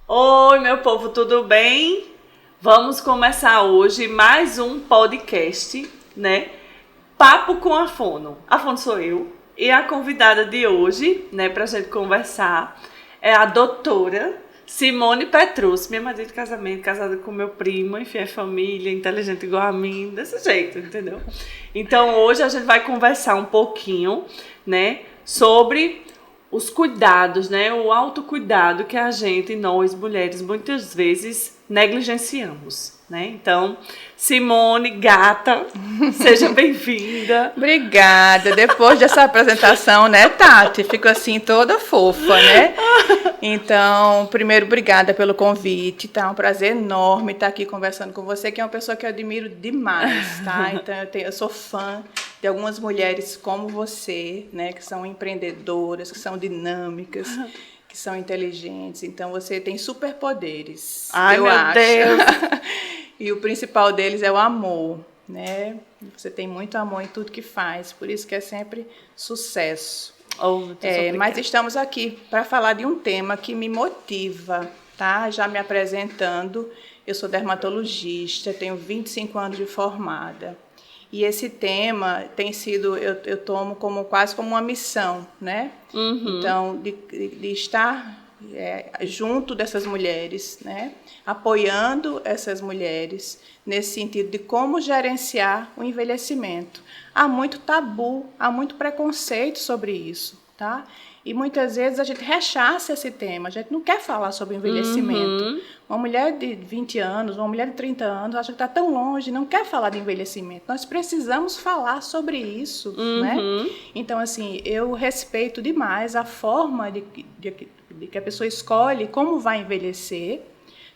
Oi, meu povo, tudo bem? Vamos começar hoje mais um podcast, né? Papo com a Fono. A Fono sou eu e a convidada de hoje, né, pra gente conversar é a doutora Simone Petrus, minha madrinha de casamento, casada com meu primo, enfim, é família, inteligente igual a mim, desse jeito, entendeu? Então hoje a gente vai conversar um pouquinho, né, sobre os cuidados, né? O autocuidado que nós mulheres, muitas vezes negligenciamos, né? Então, Simone, gata, seja bem-vinda. Obrigada. Depois dessa apresentação, né, Tati? Fico assim toda fofa, né? Então, primeiro, obrigada pelo convite, tá? É um prazer enorme estar aqui conversando com você, que é uma pessoa que eu admiro demais, tá? Então, eu sou fã de algumas mulheres como você, né, que são empreendedoras, que são dinâmicas, que são inteligentes. Então, você tem superpoderes, Ai, eu meu acho. Deus! E o principal deles é o amor, né? Você tem muito amor em tudo que faz, por isso que é sempre sucesso. Mas estamos aqui para falar de um tema que me motiva, tá? Já me apresentando, eu sou dermatologista, tenho 25 anos de formada. E esse tema tem sido, eu tomo quase como uma missão, né? Uhum. Então, de estar junto dessas mulheres, né? Apoiando essas mulheres nesse sentido de como gerenciar o envelhecimento. Há muito tabu, há muito preconceito sobre isso, tá? E muitas vezes a gente rechaça esse tema, a gente não quer falar sobre envelhecimento. Uhum. Uma mulher de 20 anos, uma mulher de 30 anos, acha que está tão longe, não quer falar de envelhecimento. Nós precisamos falar sobre isso, né? Então, assim, eu respeito demais a forma de que a pessoa escolhe como vai envelhecer,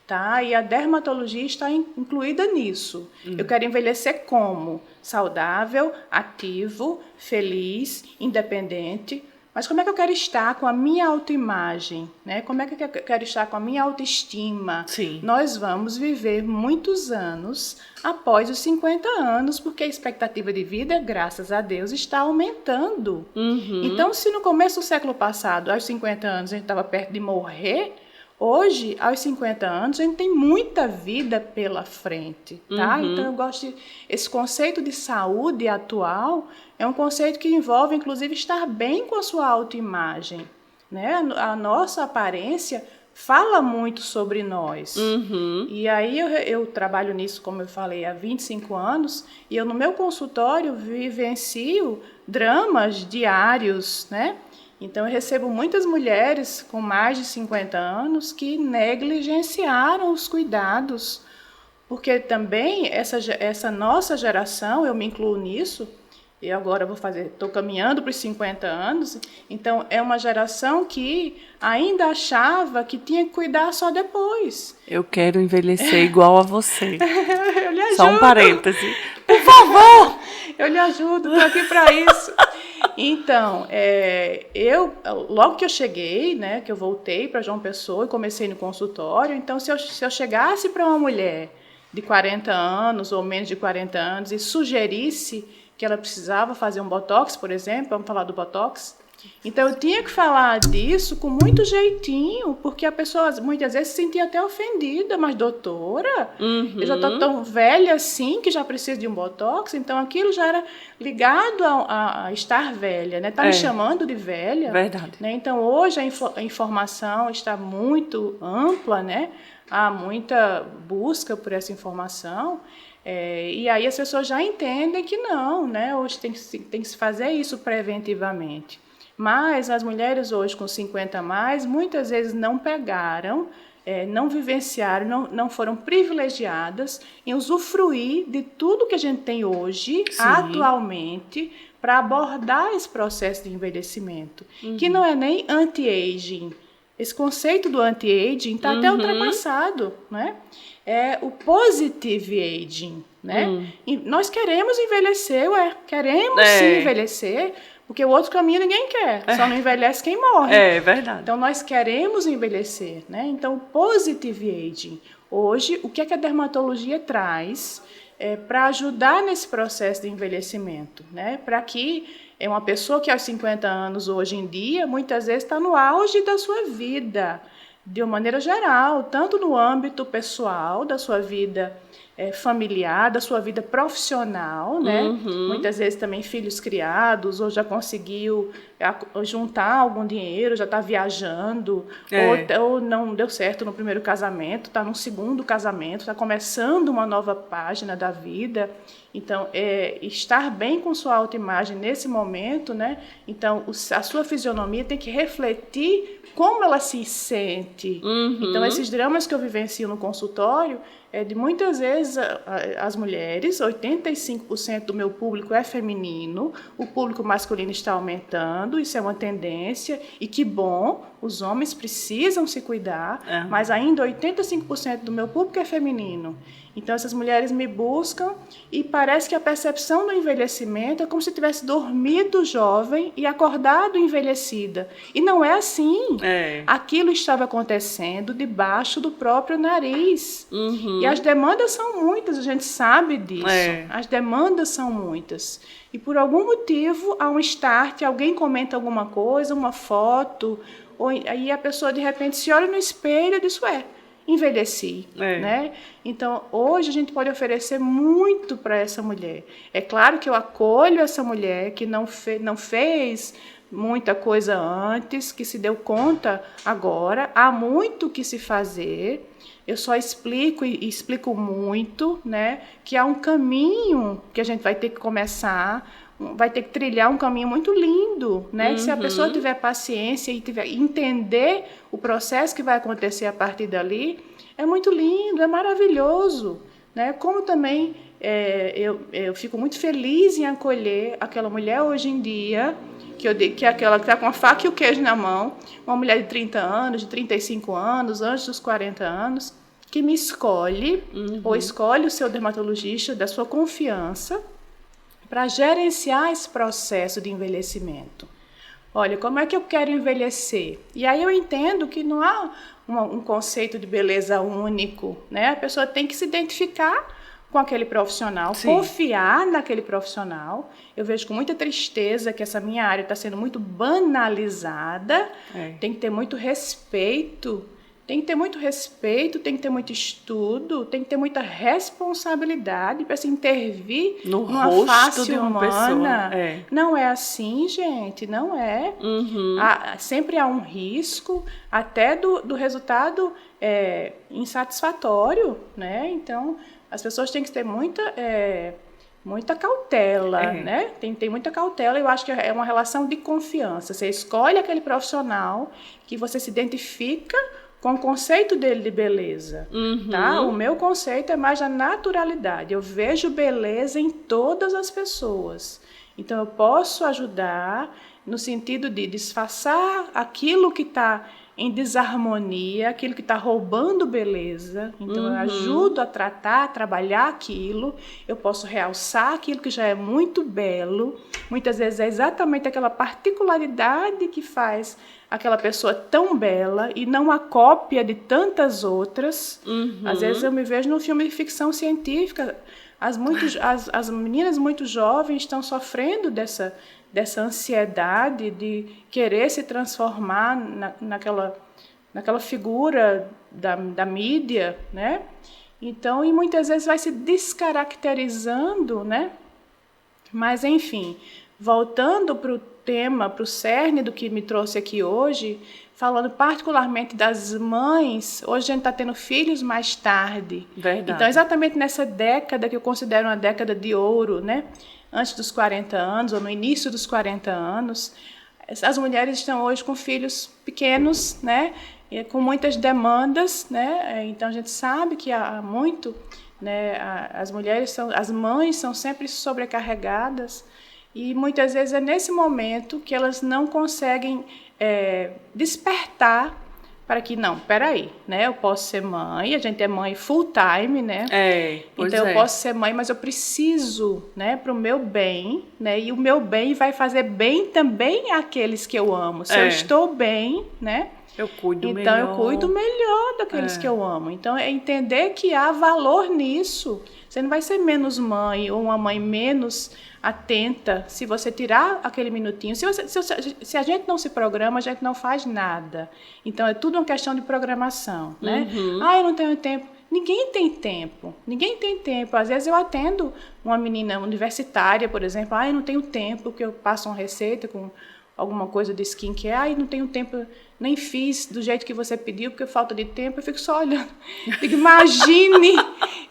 tá? E a dermatologia está incluída nisso. Eu quero envelhecer como? Saudável, ativo, feliz, independente. Mas como é que eu quero estar com a minha autoimagem, né? Como é que eu quero estar com a minha autoestima? Sim. Nós vamos viver muitos anos após os 50 anos, porque a expectativa de vida, graças a Deus, está aumentando. Então, se no começo do século passado, aos 50 anos, a gente estava perto de morrer, hoje, aos 50 anos, a gente tem muita vida pela frente, tá? Então, eu gosto esse conceito de saúde atual é um conceito que envolve, inclusive, estar bem com a sua autoimagem, né? A nossa aparência fala muito sobre nós. E aí eu trabalho nisso, como eu falei, há 25 anos, e eu no meu consultório vivencio dramas diários, né? Então, eu recebo muitas mulheres com mais de 50 anos que negligenciaram os cuidados, porque também essa nossa geração, eu me incluo nisso, e agora estou caminhando para os 50 anos, então é uma geração que ainda achava que tinha que cuidar só depois. Eu quero envelhecer igual a você. Eu lhe ajudo. Só um parêntese. Por favor! Eu lhe ajudo, estou aqui para isso. Então, logo que eu cheguei, né, que eu voltei para João Pessoa e comecei no consultório, então se eu chegasse para uma mulher de 40 anos ou menos de 40 anos e sugerisse que ela precisava fazer um botox, por exemplo, vamos falar do botox, então eu tinha que falar disso com muito jeitinho, porque a pessoa muitas vezes se sentia até ofendida, mas doutora, eu já estou tão velha assim que já preciso de um botox, então aquilo já era ligado a estar velha, né? Tá me chamando de velha. Verdade. Né? Então hoje a informação está muito ampla, né? Há muita busca por essa informação. E aí as pessoas já entendem que não, né? Hoje tem que se fazer isso preventivamente. Mas as mulheres hoje com 50 a mais, muitas vezes não pegaram, não vivenciaram, não foram privilegiadas em usufruir de tudo que a gente tem hoje, Sim. Atualmente, para abordar esse processo de envelhecimento, que não é nem anti-aging. Esse conceito do anti-aging está até ultrapassado, né? É o positive aging, né? E nós queremos envelhecer, queremos sim envelhecer, porque o outro caminho ninguém quer, só não envelhece quem morre. É verdade. Então, nós queremos envelhecer, né? Então, o positive aging. Hoje, o que a dermatologia traz para ajudar nesse processo de envelhecimento, né? Para que uma pessoa que aos 50 anos hoje em dia, muitas vezes está no auge da sua vida, de uma maneira geral, tanto no âmbito pessoal, da sua vida familiar, da sua vida profissional, né? Muitas vezes também filhos criados, ou já conseguiu juntar algum dinheiro, já está viajando, ou não deu certo no primeiro casamento, está no segundo casamento, está começando uma nova página da vida. Então, estar bem com sua autoimagem nesse momento, né? Então, a sua fisionomia tem que refletir como ela se sente. Então, esses dramas que eu vivencio no consultório, de muitas vezes as mulheres, 85% do meu público é feminino, o público masculino está aumentando, isso é uma tendência, e que bom, os homens precisam se cuidar, mas ainda 85% do meu público é feminino. Então, essas mulheres me buscam e parece que a percepção do envelhecimento é como se tivesse dormido jovem e acordado envelhecida. E não é assim. Aquilo estava acontecendo debaixo do próprio nariz. E as demandas são muitas, a gente sabe disso. As demandas são muitas. E por algum motivo, há um start, alguém comenta alguma coisa, uma foto, ou aí a pessoa de repente se olha no espelho e diz, envelheci, né? Então, hoje a gente pode oferecer muito para essa mulher. É claro que eu acolho essa mulher que não fez muita coisa antes, que se deu conta agora, há muito que se fazer. Eu só explico e explico muito, né? Que há um caminho que a gente vai ter que começar, vai ter que trilhar um caminho muito lindo, né? Se a pessoa tiver paciência e entender o processo que vai acontecer a partir dali, é muito lindo, é maravilhoso, né? Como também eu fico muito feliz em acolher aquela mulher hoje em dia, que é aquela que está com a faca e o queijo na mão, uma mulher de 30 anos, de 35 anos, antes dos 40 anos, que me escolhe, ou escolhe o seu dermatologista da sua confiança, para gerenciar esse processo de envelhecimento. Olha, como é que eu quero envelhecer? E aí eu entendo que não há um conceito de beleza único, né? A pessoa tem que se identificar com aquele profissional, confiar naquele profissional. Eu vejo com muita tristeza que essa minha área está sendo muito banalizada. Tem que ter muito respeito. Tem que ter muito respeito, tem que ter muito estudo, tem que ter muita responsabilidade para se intervir numa face humana. Não é assim, gente, não é. Sempre há um risco, até do resultado insatisfatório, né? Então, as pessoas têm que ter muita cautela, né? Tem que ter muita cautela. Eu acho que é uma relação de confiança. Você escolhe aquele profissional que você se identifica com o conceito dele de beleza, tá? O meu conceito é mais da naturalidade. Eu vejo beleza em todas as pessoas. Então, eu posso ajudar no sentido de disfarçar aquilo que está em desarmonia, aquilo que está roubando beleza. Então, eu ajudo a tratar, a trabalhar aquilo. Eu posso realçar aquilo que já é muito belo. Muitas vezes é exatamente aquela particularidade que faz aquela pessoa tão bela e não a cópia de tantas outras. Às vezes eu me vejo num filme de ficção científica. As meninas muito jovens estão sofrendo dessa ansiedade de querer se transformar naquela figura da mídia, né? Então, e muitas vezes vai se descaracterizando, né? Mas, enfim, voltando para o tema, para o cerne do que me trouxe aqui hoje, falando particularmente das mães, hoje a gente está tendo filhos mais tarde. Verdade. Então, exatamente nessa década que eu considero uma década de ouro, né? Antes dos 40 anos, ou no início dos 40 anos, as mulheres estão hoje com filhos pequenos, né? E com muitas demandas, né? Então, a gente sabe que há muito, né? As mães são sempre sobrecarregadas, e muitas vezes é nesse momento que elas não conseguem despertar para que, não, peraí, né? Eu posso ser mãe, a gente é mãe full time, né? Então eu posso ser mãe, mas eu preciso, né, para o meu bem, né? E o meu bem vai fazer bem também àqueles que eu amo. Se eu estou bem, né? Eu cuido melhor. Então eu cuido melhor daqueles que eu amo. Então é entender que há valor nisso. Você não vai ser menos mãe ou uma mãe menos atenta se você tirar aquele minutinho. Se a gente não se programa, a gente não faz nada. Então, é tudo uma questão de programação, né? Eu não tenho tempo. Ninguém tem tempo. Ninguém tem tempo. Às vezes eu atendo uma menina universitária, por exemplo. Eu não tenho tempo, porque eu passo uma receita com alguma coisa de skincare. Não tenho tempo, nem fiz do jeito que você pediu, porque falta de tempo. Eu fico só olhando. Digo,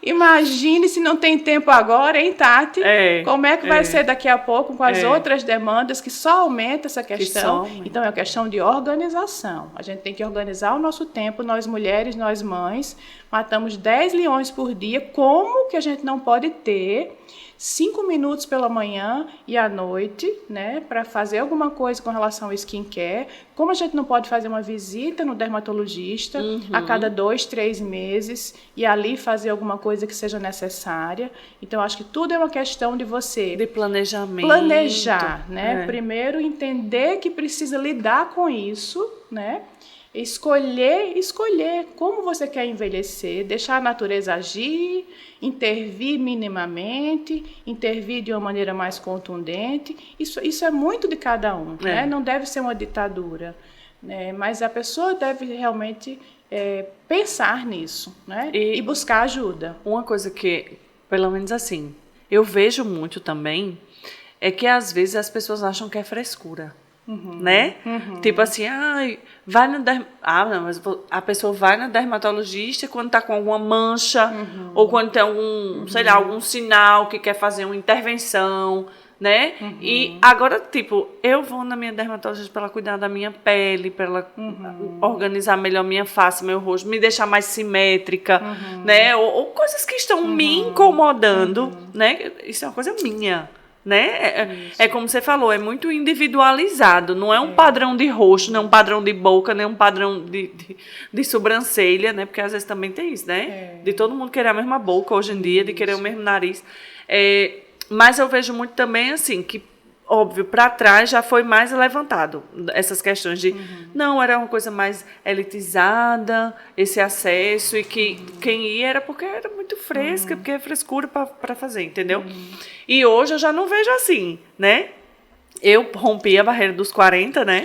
imagine se não tem tempo agora, hein, Tati? Como é que vai ser daqui a pouco com as outras demandas que só aumenta essa questão? Então, é uma questão de organização. A gente tem que organizar o nosso tempo. Nós mulheres, nós mães, matamos 10 leões por dia. Como que a gente não pode ter 5 minutos pela manhã e à noite, né, para fazer alguma coisa com relação ao skincare? Como a gente não pode fazer uma visita no dermatologista a cada 2, 3 meses e ali fazer alguma coisa que seja necessária? Então, acho que tudo é uma questão de você... De planejamento. Planejar, né? Primeiro, entender que precisa lidar com isso, né? Escolher como você quer envelhecer, deixar a natureza agir, intervir minimamente, intervir de uma maneira mais contundente. Isso é muito de cada um, né? Não deve ser uma ditadura, né? Mas a pessoa deve realmente pensar nisso, né? E buscar ajuda. Uma coisa que, pelo menos assim, eu vejo muito também, é que às vezes as pessoas acham que é frescura. Né? Tipo assim, vai no mas a pessoa vai na dermatologista quando tá com alguma mancha ou quando tem algum, sei lá, algum sinal que quer fazer uma intervenção, né? E agora, tipo, eu vou na minha dermatologista para ela cuidar da minha pele, para ela organizar melhor minha face, meu rosto, me deixar mais simétrica, né? Ou coisas que estão me incomodando, né? Isso é uma coisa minha. Né? É como você falou, é muito individualizado, não é um padrão de rosto, não é um padrão de boca, nem um padrão de sobrancelha, né? Porque às vezes também tem isso, né? De todo mundo querer a mesma boca hoje em dia, de querer o mesmo nariz. Mas eu vejo muito também assim, que óbvio, para trás já foi mais levantado essas questões de não, era uma coisa mais elitizada, esse acesso, e que quem ia era porque era muito fresca, porque é frescura para fazer, entendeu? E hoje eu já não vejo assim, né? Eu rompi a barreira dos 40, né?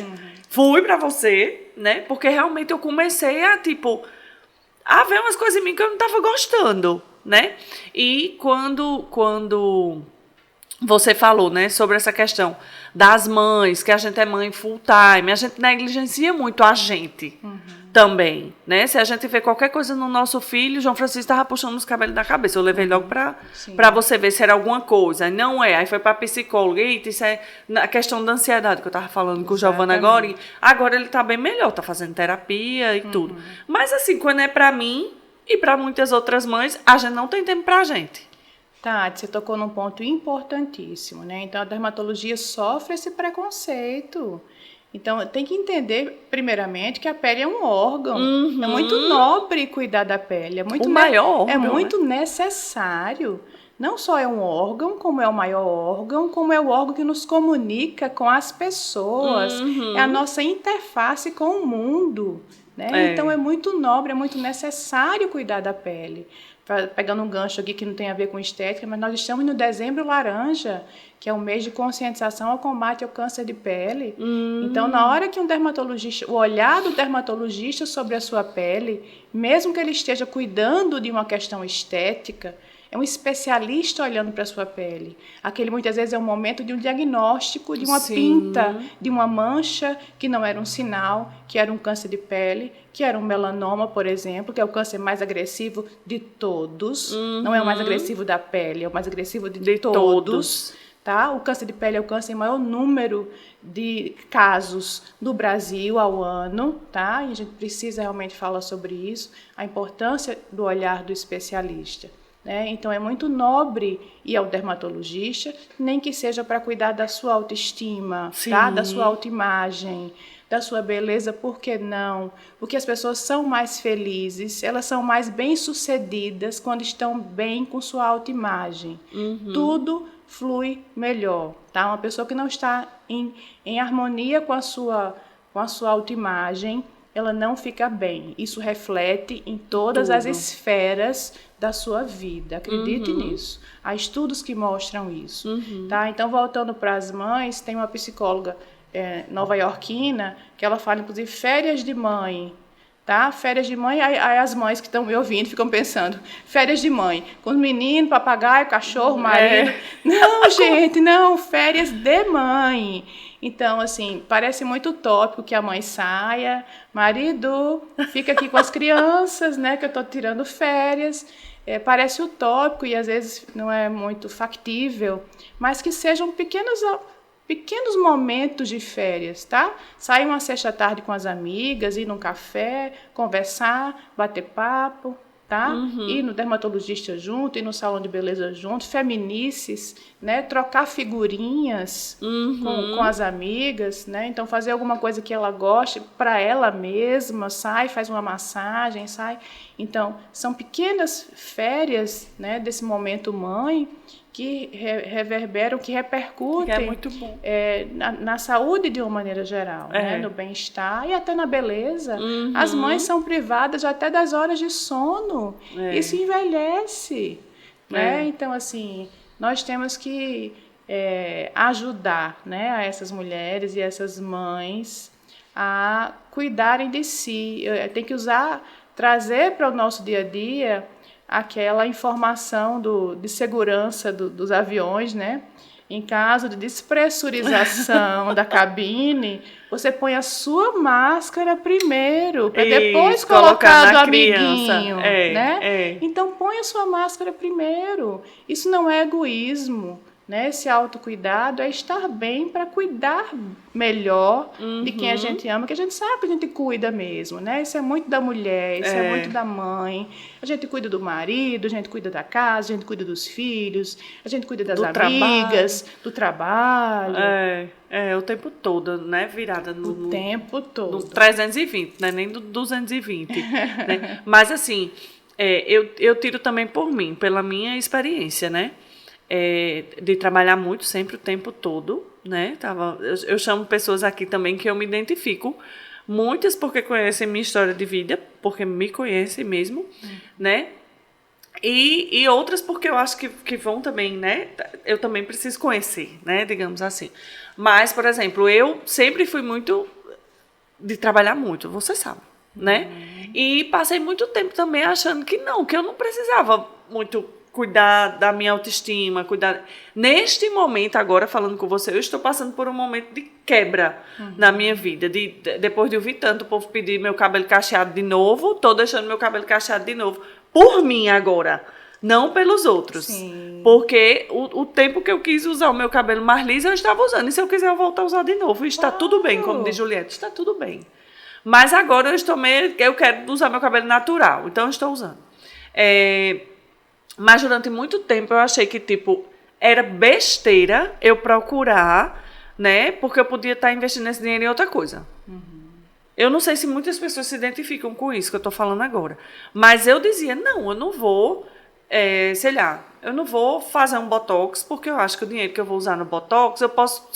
Fui para você, né? Porque realmente eu comecei a, tipo, a ver umas coisas em mim que eu não estava gostando, né? E quando você falou, né, sobre essa questão das mães, que a gente é mãe full time, a gente negligencia muito a gente também, né? Se a gente vê qualquer coisa no nosso filho, João Francisco estava puxando os cabelos da cabeça. Eu levei logo para você ver se era alguma coisa. Não é. Aí foi para psicóloga. Eita, isso é a questão da ansiedade que eu estava falando com o Giovanna agora. Agora ele está bem melhor, está fazendo terapia e tudo. Mas assim, quando é para mim e para muitas outras mães, a gente não tem tempo para a gente. Tati, você tocou num ponto importantíssimo, né? Então, a dermatologia sofre esse preconceito. Então, tem que entender, primeiramente, que a pele é um órgão. É muito nobre cuidar da pele. É muito maior órgão. É muito necessário. Não só é um órgão, como é o maior órgão, como é o órgão que nos comunica com as pessoas. É a nossa interface com o mundo, né? Então, é muito nobre, é muito necessário cuidar da pele. Pegando um gancho aqui que não tem a ver com estética, mas nós estamos no Dezembro Laranja, que é o mês de conscientização ao combate ao câncer de pele. Então, na hora que o olhar do dermatologista sobre a sua pele, mesmo que ele esteja cuidando de uma questão estética, é um especialista olhando para a sua pele. Aquele, muitas vezes, é um momento de um diagnóstico de uma pinta, de uma mancha que não era um sinal, que era um câncer de pele, que era um melanoma, por exemplo, que é o câncer mais agressivo de todos. Não é o mais agressivo da pele, é o mais agressivo de todos. Tá? O câncer de pele é o câncer em maior número de casos no Brasil ao ano, tá? E a gente precisa realmente falar sobre isso, a importância do olhar do especialista. Né? Então, é muito nobre ir ao dermatologista, nem que seja para cuidar da sua autoestima, tá? Da sua autoimagem, da sua beleza, por que não? Porque as pessoas são mais felizes, elas são mais bem-sucedidas quando estão bem com sua autoimagem. Tudo flui melhor, tá? Uma pessoa que não está em harmonia com a sua autoimagem, ela não fica bem. Isso reflete em todas as esferas da sua vida. Acredite nisso. Há estudos que mostram isso. Tá? Então, voltando para as mães, tem uma psicóloga nova-iorquina que ela fala, inclusive, férias de mãe. Tá? Férias de mãe, aí as mães que estão me ouvindo ficam pensando, férias de mãe, com os meninos, papagaio, cachorro, marido. Não, gente, não, férias de mãe. Então, assim, parece muito utópico que a mãe saia, marido, fica aqui com as crianças, né, que eu estou tirando férias. Parece utópico e às vezes não é muito factível, mas que sejam pequenos momentos de férias, tá? Sair uma sexta-tarde com as amigas, ir num café, conversar, bater papo, tá? Ir no dermatologista junto, ir no salão de beleza junto, feminices, né? Trocar figurinhas com as amigas, né? Então, fazer alguma coisa que ela goste para ela mesma, sai, faz uma massagem, sai. Então, são pequenas férias, né? Desse momento mãe, que reverberam, que repercutem é muito bom. Na saúde de uma maneira geral, né? No bem-estar e até na beleza. As mães são privadas até das horas de sono. Isso envelhece. Né? Então, assim, nós temos que ajudar, né, a essas mulheres e essas mães a cuidarem de si. Tem que trazer para o nosso dia a dia aquela informação de segurança dos aviões, né? Em caso de despressurização da cabine, você põe a sua máscara primeiro, para depois colocar do amiguinho, né? Então, põe a sua máscara primeiro. Isso não é egoísmo, né? Esse autocuidado é estar bem para cuidar melhor de quem a gente ama, que a gente sabe que a gente cuida mesmo, né? Isso é muito da mulher, isso é muito da mãe. A gente cuida do marido, a gente cuida da casa, a gente cuida dos filhos, a gente cuida das amigas, do trabalho. O tempo todo, né? Virada no tempo todo. No 320, né? Nem do 220. Né? Mas, assim, eu tiro também por mim, pela minha experiência, né? De trabalhar muito, sempre o tempo todo, né? Eu chamo pessoas aqui também que eu me identifico, muitas porque conhecem minha história de vida, porque me conhecem mesmo, né? E outras porque eu acho que vão também, né? Eu também preciso conhecer, né? Digamos assim. Mas, por exemplo, eu sempre fui muito de trabalhar muito, você sabe, né? E passei muito tempo também achando que eu não precisava muito cuidar da minha autoestima, cuidar... Neste momento, agora, falando com você, eu estou passando por um momento de quebra na minha vida. Depois de ouvir tanto o povo pedir meu cabelo cacheado de novo, estou deixando meu cabelo cacheado de novo. Por mim agora, não pelos outros. Sim. Porque o tempo que eu quis usar o meu cabelo mais liso, eu estava usando. E se eu quiser, eu volto a usar de novo. E está tudo bem, como diz Juliette, está tudo bem. Mas agora eu quero usar meu cabelo natural, então eu estou usando. Mas durante muito tempo eu achei que, era besteira eu procurar, né? Porque eu podia estar investindo esse dinheiro em outra coisa. Eu não sei se muitas pessoas se identificam com isso que eu estou falando agora. Mas eu dizia, eu não vou, eu não vou fazer um botox, porque eu acho que o dinheiro que eu vou usar no botox, eu posso,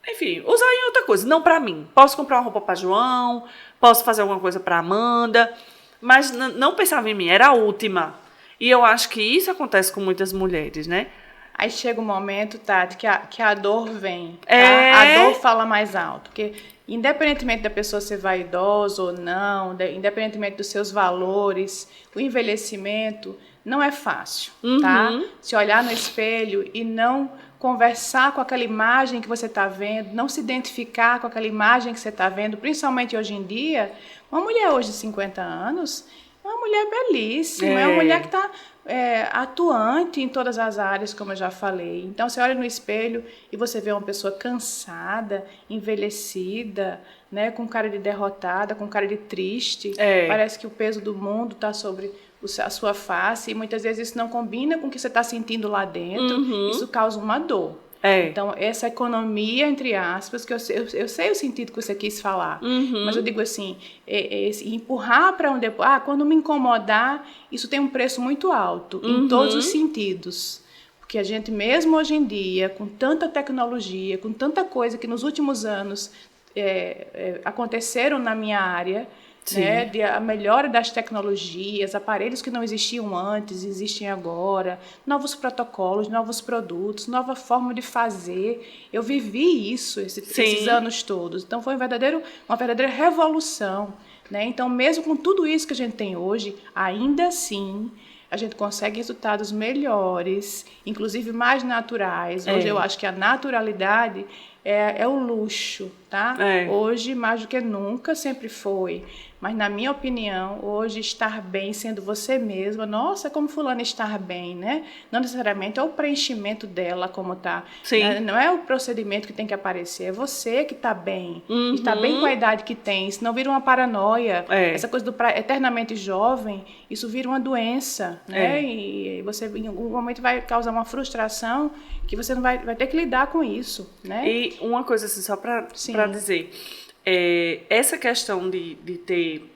enfim, usar em outra coisa, não para mim. Posso comprar uma roupa para João, posso fazer alguma coisa para Amanda, mas não pensava em mim, era a última. E eu acho que isso acontece com muitas mulheres, né? Aí chega um momento, Tati, que a dor vem. Tá? A dor fala mais alto. Porque, independentemente da pessoa ser vaidosa ou não, independentemente dos seus valores, o envelhecimento não é fácil, tá? Se olhar no espelho e não conversar com aquela imagem que você está vendo, não se identificar com aquela imagem que você está vendo, principalmente hoje em dia, uma mulher hoje de 50 anos... é uma mulher belíssima, é uma mulher que está atuante em todas as áreas, como eu já falei. Então, você olha no espelho e você vê uma pessoa cansada, envelhecida, né, com cara de derrotada, com cara de triste. Parece que o peso do mundo está sobre a sua face e muitas vezes isso não combina com o que você está sentindo lá dentro. Isso causa uma dor. Então, essa economia, entre aspas, que eu sei o sentido que você quis falar, mas eu digo assim, empurrar para onde... quando me incomodar, isso tem um preço muito alto, em todos os sentidos. Porque a gente, mesmo hoje em dia, com tanta tecnologia, com tanta coisa que nos últimos anos aconteceram na minha área, né, a melhora das tecnologias, aparelhos que não existiam antes, existem agora, novos protocolos, novos produtos, nova forma de fazer. Eu vivi isso esses anos todos. Então, foi uma verdadeira revolução. Né? Então, mesmo com tudo isso que a gente tem hoje, ainda assim, a gente consegue resultados melhores, inclusive mais naturais. Hoje eu acho que a naturalidade é o luxo, tá? Hoje, mais do que nunca, sempre foi. Mas, na minha opinião, hoje estar bem sendo você mesma, nossa, como fulana estar bem, né? Não necessariamente é o preenchimento dela como tá. Né? Não é o procedimento que tem que aparecer, é você que está bem. Está bem com a idade que tem, senão vira uma paranoia. Essa coisa do eternamente jovem, isso vira uma doença, né? E você, em algum momento, vai causar uma frustração que você não vai ter que lidar com isso, né? E uma coisa assim, só para dizer... essa questão de ter,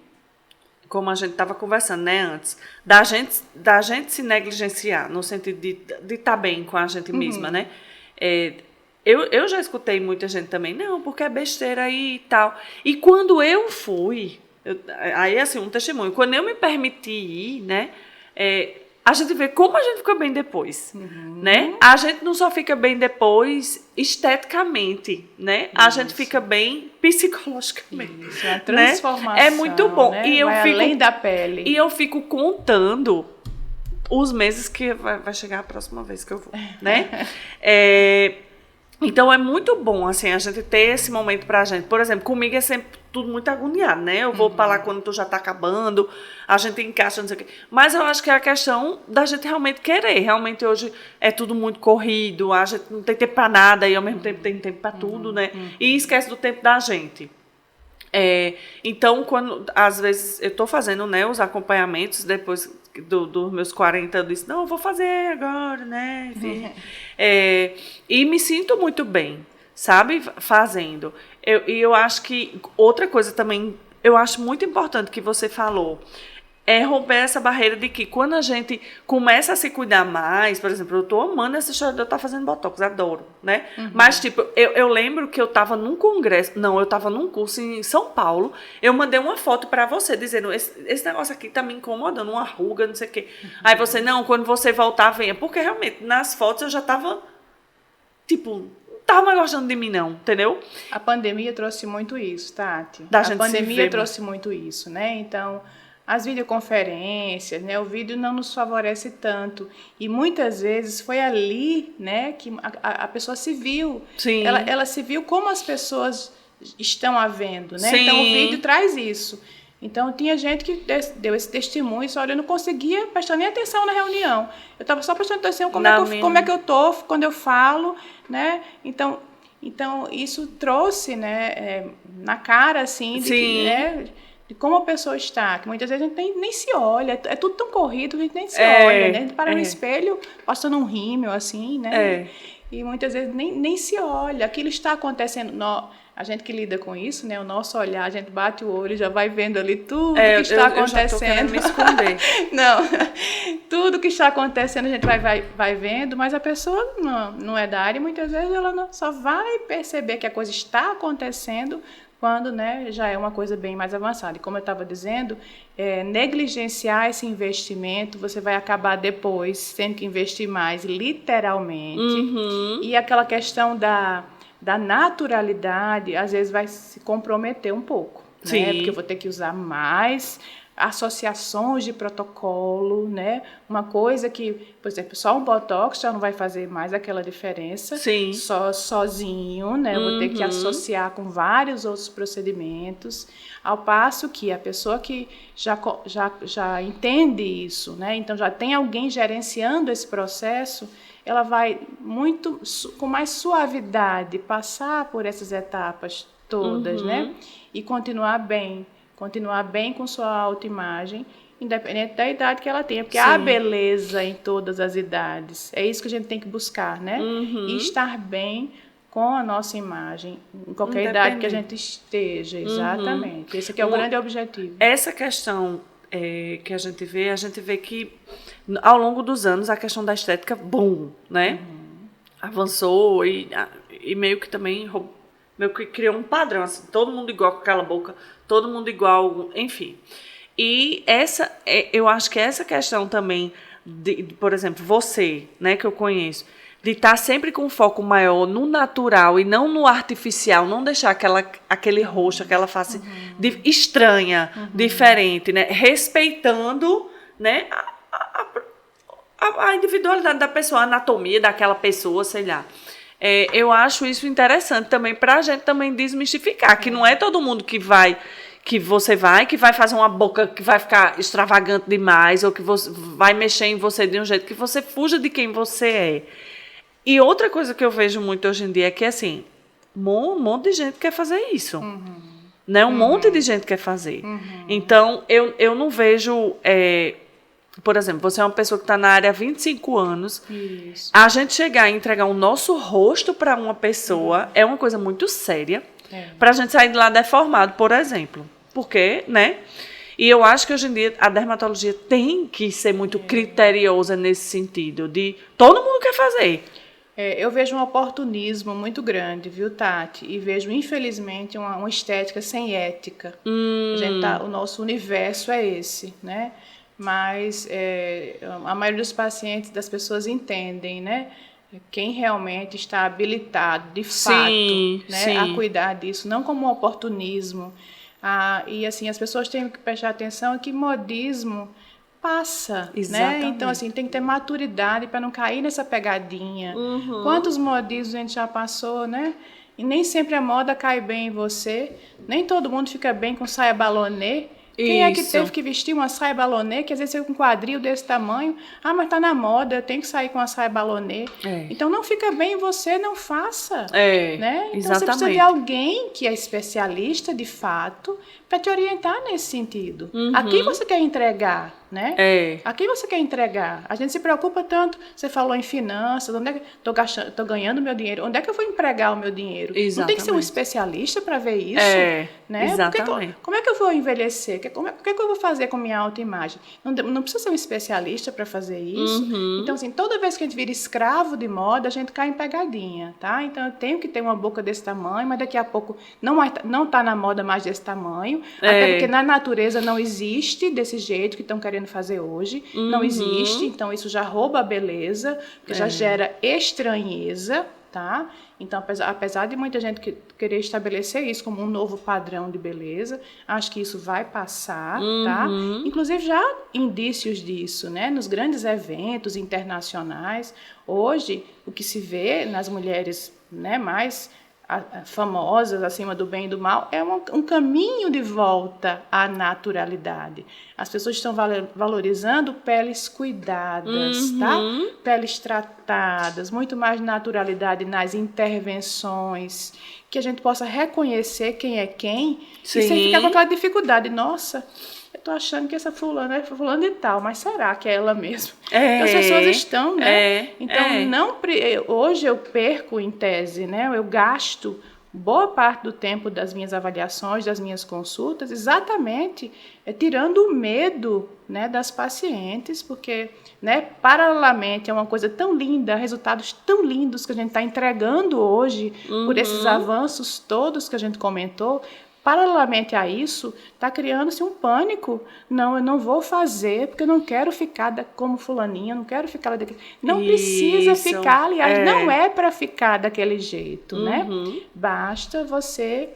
como a gente estava conversando, né, antes, da gente se negligenciar, no sentido de estar bem com a gente mesma, né? Eu já escutei muita gente também, não, porque é besteira aí e tal. E quando eu fui, aí assim, um testemunho, quando eu me permiti ir, né, a gente vê como a gente fica bem depois, né? A gente não só fica bem depois esteticamente, né? A gente fica bem psicologicamente. Isso, é a transformação, né? É muito bom. Né? E eu vai fico, além da pele. E eu fico contando os meses que vai chegar a próxima vez que eu vou, né? Então, é muito bom, assim, a gente ter esse momento pra gente. Por exemplo, comigo é sempre tudo muito agoniado, né? Eu vou pra lá quando tu já tá acabando, a gente encaixa, não sei o quê. Mas eu acho que é a questão da gente realmente querer. Realmente, hoje, é tudo muito corrido, a gente não tem tempo pra nada e, ao mesmo tempo, tem tempo pra tudo, né? E esquece do tempo da gente. Então, às vezes, eu tô fazendo, né, os acompanhamentos depois dos meus 40, eu disse, não, eu vou fazer agora, né, enfim. E me sinto muito bem, sabe, fazendo. E eu acho que outra coisa também, eu acho muito importante que você falou, é romper essa barreira de que quando a gente começa a se cuidar mais, por exemplo, eu tô amando essa história de eu estar fazendo botox, adoro, né? Mas, tipo, eu lembro que eu tava num congresso, eu tava num curso em São Paulo, eu mandei uma foto pra você, dizendo, esse negócio aqui tá me incomodando, uma ruga, não sei o quê. Aí você, não, quando você voltar, venha. Porque, realmente, nas fotos eu já tava, tipo... Não tava mais gostando de mim, não, entendeu? A pandemia trouxe muito isso, Tati. A pandemia trouxe muito isso, né? Então, as videoconferências, né? O vídeo não nos favorece tanto. E muitas vezes foi ali, né, que a pessoa se viu. Sim. Ela se viu como as pessoas estão a vendo, né? Sim. Então, o vídeo traz isso. Então, tinha gente que deu esse testemunho e só, olha, eu não conseguia prestar nem atenção na reunião. Eu estava só prestando atenção como é que eu tô quando eu falo, né? Então isso trouxe, né, na cara, assim, de como a pessoa está. Que muitas vezes a gente nem se olha, é tudo tão corrido, a gente nem se olha, né? A gente para no espelho, passando um rímel, assim, né? E muitas vezes nem se olha. Aquilo está acontecendo... A gente que lida com isso, né? O nosso olhar, a gente bate o olho, já vai vendo ali tudo que está acontecendo. Eu já tô querendo me esconder. Não, tudo que está acontecendo a gente vai vendo, mas a pessoa não é da área e muitas vezes ela só vai perceber que a coisa está acontecendo quando, né, já é uma coisa bem mais avançada. E como eu estava dizendo, negligenciar esse investimento, você vai acabar depois tendo que investir mais, literalmente. E aquela questão da naturalidade, às vezes vai se comprometer um pouco, né? Porque eu vou ter que usar mais associações de protocolo, né? Uma coisa que, por exemplo, só um botox já não vai fazer mais aquela diferença, só sozinho, né? Eu vou ter que associar com vários outros procedimentos, ao passo que a pessoa que já entende isso, né? Então já tem alguém gerenciando esse processo, ela vai com mais suavidade passar por essas etapas todas, né? E continuar bem com sua autoimagem, independente da idade que ela tenha, porque há beleza em todas as idades. É isso que a gente tem que buscar, né? E estar bem com a nossa imagem, em qualquer idade que a gente esteja, exatamente. Esse aqui é o grande objetivo. Essa questão que a gente vê que ao longo dos anos a questão da estética, né? Avançou e meio que também meio que criou um padrão, assim, todo mundo igual com aquela boca, todo mundo igual, enfim. E eu acho que essa questão também, por exemplo, você, né, que eu conheço, de estar sempre com um foco maior no natural e não no artificial, não deixar aquele rosto, aquela face estranha, diferente, né, respeitando, né, a individualidade da pessoa, a anatomia daquela pessoa, sei lá. Eu acho isso interessante também para a gente também desmistificar, que não é todo mundo que vai fazer uma boca que vai ficar extravagante demais, ou que você vai mexer em você de um jeito que você fuja de quem você é. E outra coisa que eu vejo muito hoje em dia é que, assim, um monte de gente quer fazer isso. Né? Um monte de gente quer fazer. Então, eu não vejo... por exemplo, você é uma pessoa que está na área há 25 anos. Isso. A gente chegar e entregar o nosso rosto para uma pessoa é uma coisa muito séria. Para a gente sair de lá deformado, por exemplo. Porque, né? E eu acho que hoje em dia a dermatologia tem que ser muito criteriosa nesse sentido. De todo mundo quer fazer. Eu vejo um oportunismo muito grande, viu, Tati? E vejo, infelizmente, uma estética sem ética. O nosso universo é esse, né? Mas a maioria dos pacientes, das pessoas entendem, né? Quem realmente está habilitado, de fato, né, a cuidar disso, não como um oportunismo. E assim, as pessoas têm que prestar atenção que modismo passa, né? Então, assim, tem que ter maturidade para não cair nessa pegadinha. Quantos modismos a gente já passou, né? E nem sempre a moda cai bem em você, nem todo mundo fica bem com saia balonê. Quem é que teve que vestir uma saia balonê, que às vezes com um quadril desse tamanho? Mas tá na moda, eu tenho que sair com uma saia balonê. Então não fica bem em você, não faça. Né? Então você precisa de alguém que é especialista de fato para te orientar nesse sentido. A quem você quer entregar, né? A quem você quer entregar? A gente se preocupa tanto, você falou em finanças, onde é que tô ganhando meu dinheiro, onde é que eu vou empregar o meu dinheiro? Não tem que ser um especialista para ver isso, né? Exatamente. Como é que eu vou envelhecer? O que eu vou fazer com minha autoimagem? Não precisa ser um especialista para fazer isso. Então, assim, toda vez que a gente vira escravo de moda, a gente cai em pegadinha, tá? Então, eu tenho que ter uma boca desse tamanho, mas daqui a pouco não tá na moda mais desse tamanho, até porque na natureza não existe desse jeito que estão querendo fazer hoje. Não existe, então isso já rouba a beleza, porque já gera estranheza, tá? Então, apesar de muita gente querer estabelecer isso como um novo padrão de beleza, acho que isso vai passar, tá? Inclusive, já há indícios disso, né? Nos grandes eventos internacionais, hoje, o que se vê nas mulheres, né, mais famosas, acima do bem e do mal, é um caminho de volta à naturalidade. As pessoas estão valorizando peles cuidadas, tá? Peles tratadas, muito mais naturalidade nas intervenções, que a gente possa reconhecer quem é quem, e sem ficar com aquela dificuldade. Nossa, eu tô achando que essa fulana é fulana e tal, mas será que é ela mesmo? As pessoas estão, né? Então, hoje eu perco, em tese, né? Eu gasto boa parte do tempo das minhas avaliações, das minhas consultas, exatamente tirando o medo, né, das pacientes, porque, né, paralelamente é uma coisa tão linda, resultados tão lindos que a gente está entregando hoje por esses avanços todos que a gente comentou. Paralelamente a isso, está criando-se um pânico. Não, eu não vou fazer, porque eu não quero ficar como fulaninha, não quero ficar daquele... Não precisa ficar, aliás, não é para ficar daquele jeito, né? Basta você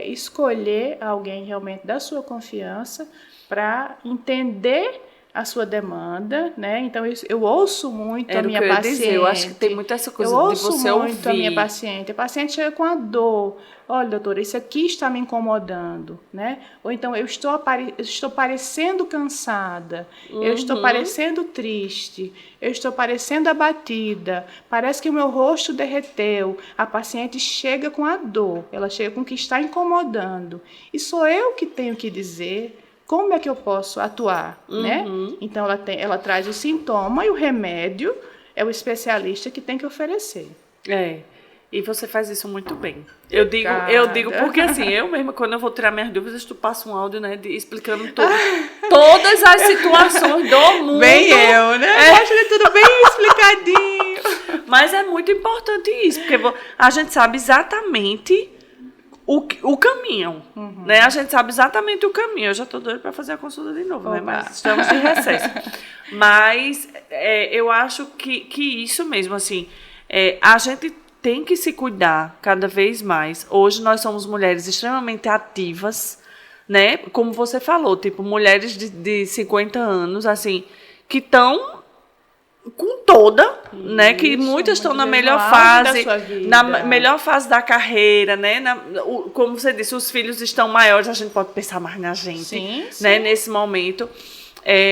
escolher alguém realmente da sua confiança para entender a sua demanda, né? Então, eu ouço muito a minha paciente. Eu acho que tem muito essa coisa de você ouvir. Eu ouço muito a minha paciente. A paciente chega com a dor. Olha, doutora, isso aqui está me incomodando, né? Ou então, eu estou parecendo cansada, eu estou parecendo triste, eu estou parecendo abatida, parece que o meu rosto derreteu. A paciente chega com a dor, ela chega com o que está incomodando. E sou eu que tenho que dizer como é que eu posso atuar, né? Então, ela traz o sintoma e o remédio é o especialista que tem que oferecer. E você faz isso muito bem. Eu digo porque, assim, eu mesma, quando eu vou tirar minhas dúvidas, tu passa um áudio, né, explicando todas as situações do mundo. Bem eu, né? Acho que tudo bem explicadinho. Mas é muito importante isso, porque a gente sabe exatamente o caminho, né? A gente sabe exatamente o caminho. Eu já estou doida para fazer a consulta de novo, né? Mas estamos de recesso. Mas eu acho que isso mesmo, assim, a gente tem que se cuidar cada vez mais. Hoje nós somos mulheres extremamente ativas, né? Como você falou, tipo, mulheres de 50 anos, assim, que estão com toda, né? Que muitas estão na melhor fase, na melhor fase da carreira, né? Como você disse, os filhos estão maiores, a gente pode pensar mais na gente, né? Nesse momento.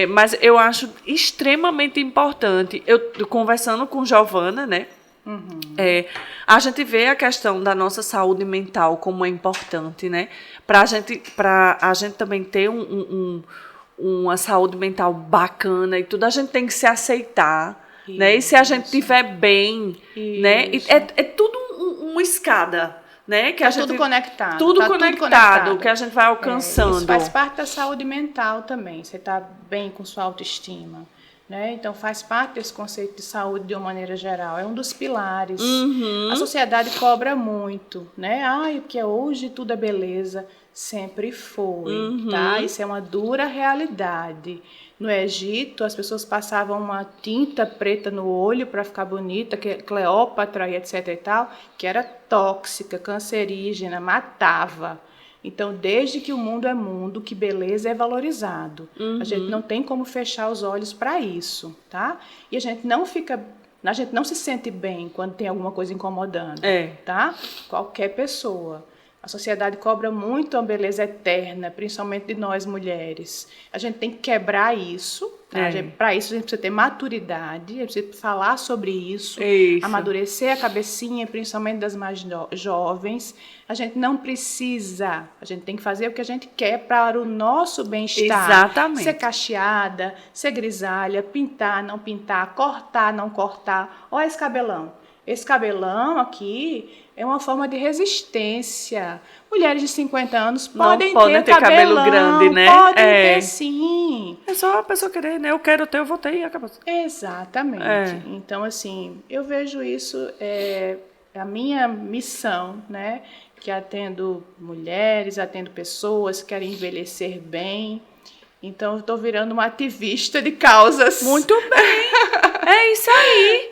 Mas eu acho extremamente importante. Eu conversando com Giovana, né? A gente vê a questão da nossa saúde mental como é importante, né? Para a gente também ter uma saúde mental bacana e tudo, a gente tem que se aceitar, né? E se a gente estiver bem, né? É tudo uma escada, né? Que tudo conectado. Tudo conectado, que a gente vai alcançando. Isso faz parte da saúde mental também, você está bem com sua autoestima. Né? Então, faz parte desse conceito de saúde de uma maneira geral. É um dos pilares. A sociedade cobra muito, né? Porque hoje tudo é beleza. Sempre foi, tá? Isso é uma dura realidade. No Egito, as pessoas passavam uma tinta preta no olho para ficar bonita, que Cleópatra e etc e tal, que era tóxica, cancerígena, matava. Então, desde que o mundo é mundo, que beleza é valorizado. A gente não tem como fechar os olhos para isso, tá? E a gente não se sente bem quando tem alguma coisa incomodando, tá? Qualquer pessoa. A sociedade cobra muito a beleza eterna, principalmente de nós mulheres. A gente tem que quebrar isso. Tá? Para isso, a gente precisa ter maturidade, a gente precisa falar sobre isso, amadurecer a cabecinha, principalmente das mais jovens. A gente não precisa, a gente tem que fazer o que a gente quer para o nosso bem-estar. Exatamente. Ser cacheada, ser grisalha, pintar, não pintar, cortar, não cortar. Olha esse cabelão. Esse cabelão aqui é uma forma de resistência. Mulheres de 50 anos podem ter cabelo grande, né? Podem ter, sim. É só a pessoa querer, né? Eu quero ter, eu vou ter e acabou. Exatamente. Então, assim, eu vejo isso, a minha missão, né? Que atendo mulheres, atendo pessoas que querem envelhecer bem. Então, eu estou virando uma ativista de causas. Muito bem. É isso aí.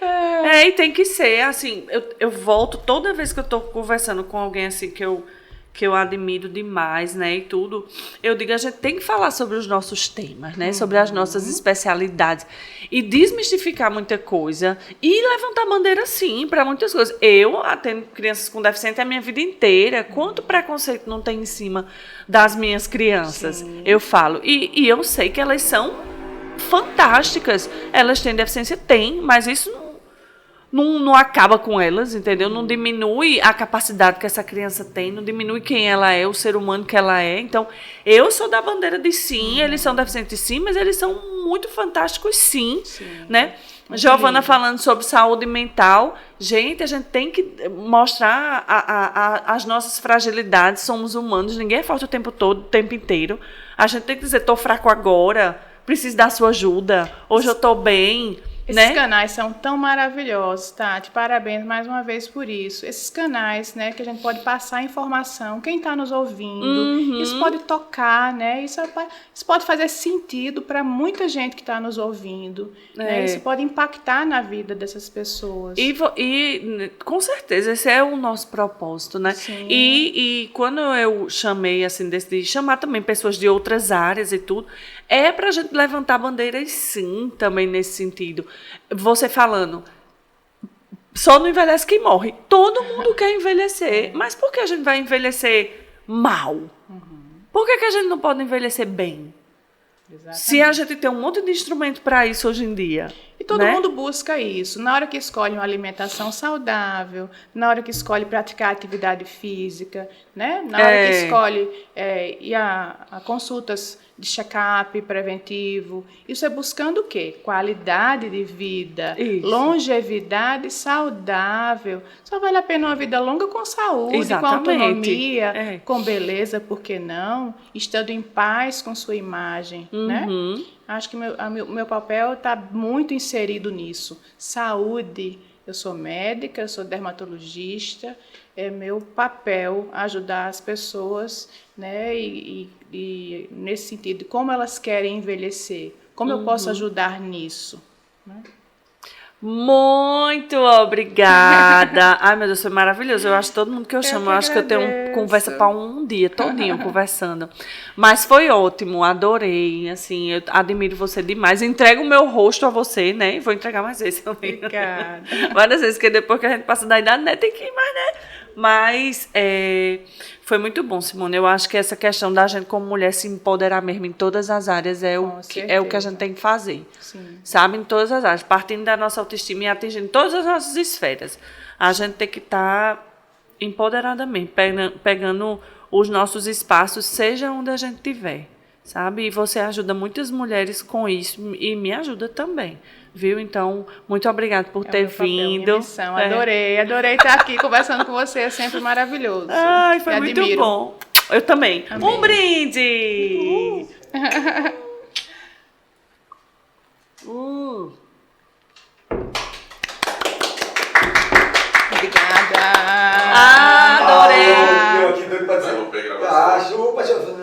E tem que ser, assim, eu volto toda vez que eu tô conversando com alguém, assim, que eu admiro demais, né, e tudo, eu digo, a gente tem que falar sobre os nossos temas, né, sobre as nossas especialidades e desmistificar muita coisa e levantar bandeira, sim, para muitas coisas. Eu atendo crianças com deficiência a minha vida inteira. Quanto preconceito não tem em cima das minhas crianças? Sim. Eu falo. E eu sei que elas são fantásticas. Elas têm deficiência? Tem, mas isso não acaba com elas, entendeu? Não diminui a capacidade que essa criança tem, não diminui quem ela é, o ser humano que ela é. Então, eu sou da bandeira de sim, eles são deficientes sim, mas eles são muito fantásticos sim. Né? Giovana falando sobre saúde mental. Gente, a gente tem que mostrar as nossas fragilidades, somos humanos, ninguém é forte o tempo todo, o tempo inteiro. A gente tem que dizer, estou fraco agora, preciso da sua ajuda, hoje eu estou bem. Esses canais são tão maravilhosos, Tati. Parabéns mais uma vez por isso. Esses canais, né, que a gente pode passar informação, quem está nos ouvindo, isso pode tocar, né? Isso pode fazer sentido para muita gente que está nos ouvindo. Né? Isso pode impactar na vida dessas pessoas. E com certeza, esse é o nosso propósito, né? Sim. E quando eu chamei, assim, decidi chamar também pessoas de outras áreas e tudo, é para a gente levantar bandeiras, sim, também nesse sentido. Você falando, só não envelhece quem morre. Todo mundo quer envelhecer. Mas por que a gente vai envelhecer mal? Por que a gente não pode envelhecer bem? Exatamente. Se a gente tem um monte de instrumento para isso hoje em dia. E todo mundo busca isso. Na hora que escolhe uma alimentação saudável, na hora que escolhe praticar atividade física, né? Na hora que escolhe ir a consultas de check-up preventivo. Isso é buscando o quê? Qualidade de vida, longevidade saudável. Só vale a pena uma vida longa com saúde, com autonomia, com beleza, por que não? Estando em paz com sua imagem, né? Acho que o meu papel está muito inserido nisso. Saúde Eu sou médica, eu sou dermatologista, é meu papel ajudar as pessoas, né? E nesse sentido, como elas querem envelhecer, como eu posso ajudar nisso, né? Muito obrigada. Ai, meu Deus, foi maravilhoso. Eu acho que todo mundo que eu chamo, eu acho que eu tenho conversa para um dia todinho conversando. Mas foi ótimo, adorei. Assim, eu admiro você demais. Entrego o meu rosto a você, né? Vou entregar mais vezes também. Obrigada. Várias vezes, porque depois que a gente passa da idade, né, tem que ir mais, né? Mas foi muito bom, Simone. Eu acho que essa questão da gente como mulher se empoderar mesmo em todas as áreas é o que a gente tem que fazer. Sim. Sabe? Em todas as áreas. Partindo da nossa autoestima e atingindo todas as nossas esferas. A gente tem que estar empoderada mesmo, pegando os nossos espaços, seja onde a gente estiver. Sabe? E você ajuda muitas mulheres com isso e me ajuda também. Viu? Então, muito obrigada por ter vindo. Minha missão. Adorei estar aqui conversando com você, é sempre maravilhoso. Ai, foi muito bom. Eu também. Amém. Um brinde! Obrigada. Adorei. Eu aqui doido pra dizer. Chupa, chupa.